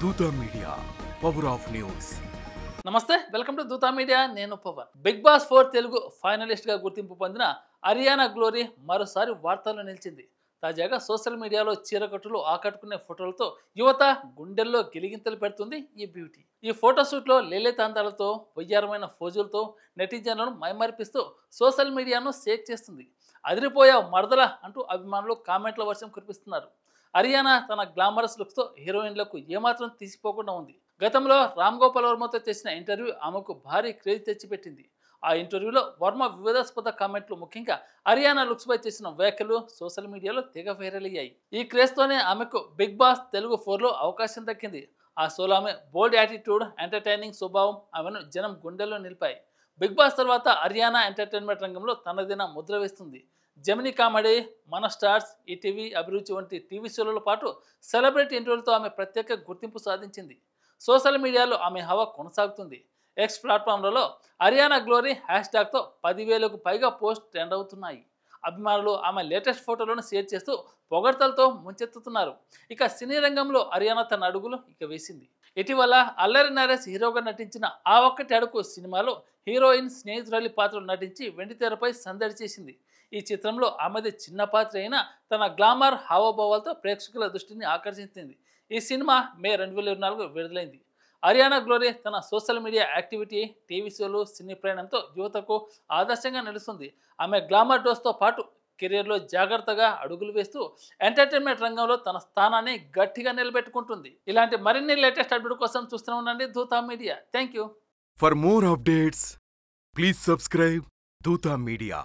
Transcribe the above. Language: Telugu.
Dootha media power of news. నమస్తే, వెల్కమ్ టు దూతా మీడియా. నేను Pavan. Bigg Boss 4 Telugu finalist గా గుర్తింపు పొందిన అరియానా గ్లోరీ మరోసారి వార్తల్లో నిలిచింది. తాజాగా సోషల్ మీడియాలో చీరకట్టులు ఆకట్టుకునే ఫోటోలతో యువత గుండెల్లో గిలిగింతలు పెడుతుంది ఈ బ్యూటీ. ఈ ఫోటోషూట్లో లేలేతాందాలతో వయ్యారమైన ఫోజులతో నెటిజన్లను మైమరిపిస్తూ సోషల్ మీడియాను షేక్ చేస్తుంది. అదిరిపోయా మరదల అంటూ అభిమానులు కామెంట్ల వర్షం కురిపిస్తున్నారు. అరియానా తన గ్లామరస్ లుక్స్తో హీరోయిన్లకు ఏమాత్రం తీసిపోకుండా ఉంది. గతంలో రామ్ గోపాల్ వర్మతో చేసిన ఇంటర్వ్యూ ఆమెకు భారీ క్రేజ్ తెచ్చిపెట్టింది. ఆ ఇంటర్వ్యూలో వర్మ వివాదాస్పద కామెంట్లు, ముఖ్యంగా అరియానా లుక్స్ పై చేసిన వ్యాఖ్యలు సోషల్ మీడియాలో తెగ వైరల్ అయ్యాయి. ఈ క్రేజ్తోనే ఆమెకు బిగ్ బాస్ తెలుగు 4లో అవకాశం దక్కింది. ఆ షోలో ఆమె బోల్డ్ యాటిట్యూడ్, ఎంటర్టైనింగ్ స్వభావం ఆమెను జనం గుండెల్లో నిలిపాయి. బిగ్ బాస్ తర్వాత అరియానా ఎంటర్టైన్మెంట్ రంగంలో తనదైన ముద్ర వేస్తుంది. జెమినీ కామెడీ, మన స్టార్స్, ఈటీవీ, అభిరుచి వంటి టీవీ షోలతో పాటు సెలబ్రిటీ ఇంటర్వ్యూలతో ఆమె ప్రత్యేక గుర్తింపు సాధించింది. సోషల్ మీడియాలో ఆమె హవా కొనసాగుతుంది. ఎక్స్ ప్లాట్ఫామ్లలో అరియానా గ్లోరీ హ్యాష్ట్యాగ్తో 10,000కు పైగా పోస్ట్ ట్రెండ్ అవుతున్నాయి. అభిమానులు ఆమె లేటెస్ట్ ఫోటోలను షేర్ చేస్తూ పొగడ్తలతో ముంచెత్తుతున్నారు. ఇక సినీ రంగంలో అరియానా తన అడుగులు వేసింది. ఇటీవల అల్లరి నరేష్ హీరోగా నటించిన ఆ ఒక్కటి అడుగు సినిమాలో హీరోయిన్ స్నేహితురాలి పాత్రలు నటించి వెండితెరపై సందడి చేసింది. ఈ చిత్రంలో ఆమెది చిన్న పాత్ర అయినా తన గ్లామర్ హావభావాలతో ప్రేక్షకుల దృష్టిని ఆకర్షించింది. ఈ సినిమా మే 2024 విడుదలైంది. అరియానా గ్లోరీ తన సోషల్ మీడియా యాక్టివిటీ, టీవీ షోలు, సినీ ప్రయాణంతో యువతకు ఆదర్శంగా నిలుస్తుంది. ఆమె గ్లామర్ డోస్తో పాటు కెరీర్లో జాగ్రత్తగా అడుగులు వేస్తూ ఎంటర్టైన్మెంట్ రంగంలో తన స్థానాన్ని గట్టిగా నిలబెట్టుకుంటుంది. ఇలాంటి మరిన్ని లేటెస్ట్ అప్డేట్ కోసం చూస్తూనే ఉండండి Dootha media. Thank you. For more updates please subscribe Dootha media.